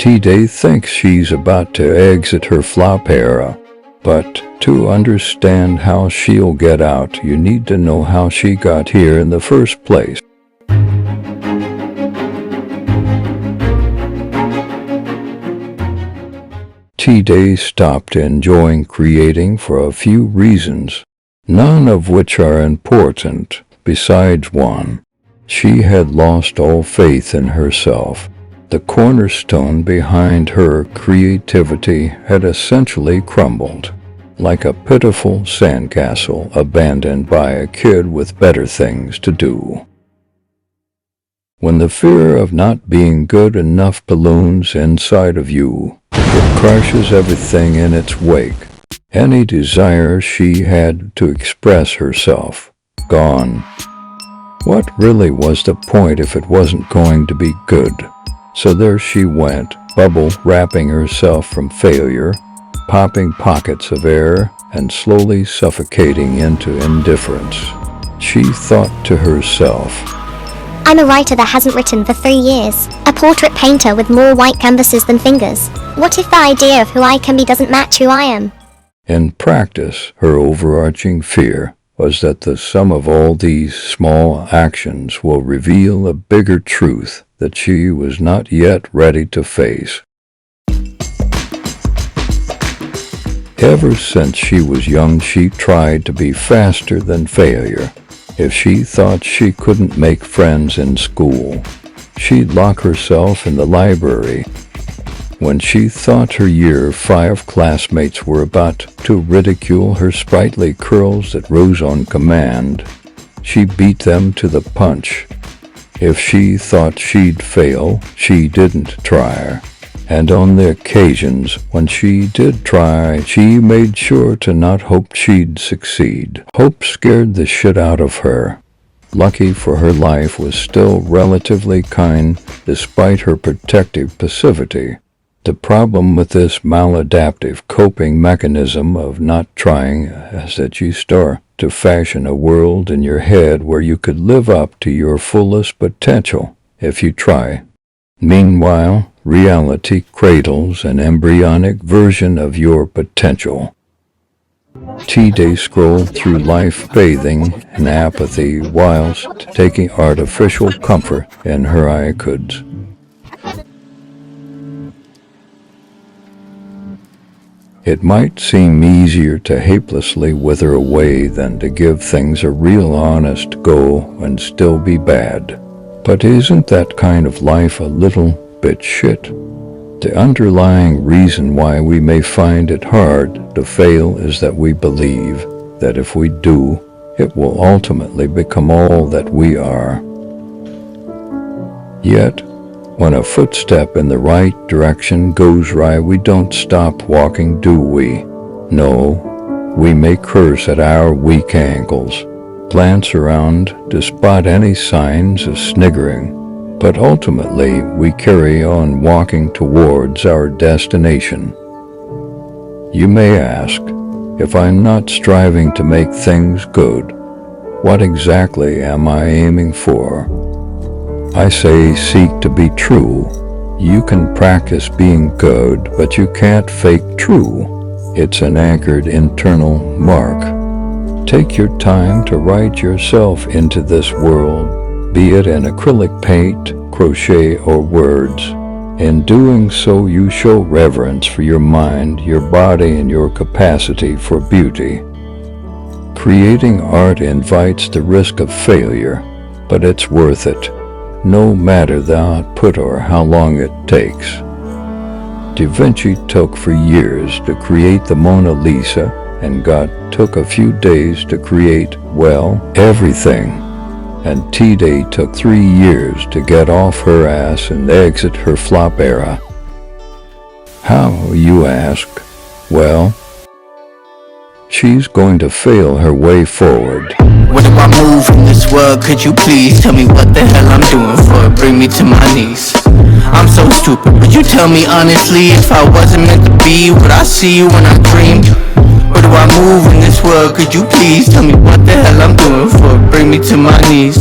T-Day thinks she's about to exit her flop era, but to understand how she'll get out, you need to know how she got here in the first place. T-Day stopped enjoying creating for a few reasons, none of which are important, besides one. She had lost all faith in herself. The cornerstone behind her creativity had essentially crumbled, like a pitiful sandcastle abandoned by a kid with better things to do. When the fear of not being good enough balloons inside of you, it crushes everything in its wake. Any desire she had to express herself, gone. What really was the point if it wasn't going to be good? So there she went, bubble wrapping herself from failure, popping pockets of air, and slowly suffocating into indifference. She thought to herself, I'm a writer that hasn't written for 3 years, a portrait painter with more white canvases than fingers. What if the idea of who I can be doesn't match who I am? In practice, her overarching fear was that the sum of all these small actions will reveal a bigger truth that she was not yet ready to face. Ever since she was young, she tried to be faster than failure. If she thought she couldn't make friends in school, she'd lock herself in the library. When she thought her Year 5 classmates were about to ridicule her sprightly curls that rose on command, she beat them to the punch. If she thought she'd fail, she didn't try. And on the occasions when she did try, she made sure to not hope she'd succeed. Hope scared the shit out of her. Lucky for her, life was still relatively kind despite her protective passivity. The problem with this maladaptive coping mechanism of not trying is that you start to fashion a world in your head where you could live up to your fullest potential if you try. Meanwhile, reality cradles an embryonic version of your potential. T-Day scrolled through life bathing in apathy whilst taking artificial comfort in her icons. It might seem easier to hopelessly wither away than to give things a real honest go and still be bad. But isn't that kind of life a little bit shit? The underlying reason why we may find it hard to fail is that we believe that if we do, it will ultimately become all that we are. Yet, when a footstep in the right direction goes right, we don't stop walking, do we? No, we may curse at our weak ankles, glance around to spot any signs of sniggering, but ultimately we carry on walking towards our destination. You may ask, if I'm not striving to make things good, what exactly am I aiming for? I say seek to be true. You can practice being good, but you can't fake true. It's an anchored internal mark. Take your time to write yourself into this world, be it in acrylic paint, crochet, or words. In doing so, you show reverence for your mind, your body, and your capacity for beauty. Creating art invites the risk of failure, but it's worth it, no matter the output or how long it takes. Da Vinci took for years to create the Mona Lisa, and God took a few days to create, well, everything. And T-Day took 3 years to get off her ass and exit her flop era. How, you ask? Well, she's going to fail her way forward. When do I move from this world? Could you please tell me what the hell I'm doing for it? Bring me to my knees. I'm so stupid, would you tell me honestly if I wasn't meant to be? Would I see you when I dreamed? Where do I move in this world? Could you please tell me what the hell I'm doing for it? Bring me to my knees.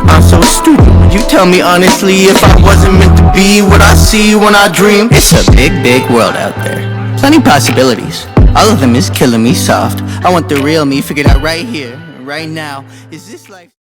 I'm so stupid. Would you tell me honestly if I wasn't meant to be what I see when I dream? It's a big, big world out there. Plenty possibilities. All of them is killing me soft. I want the real me figured out right here, right now. Is this life?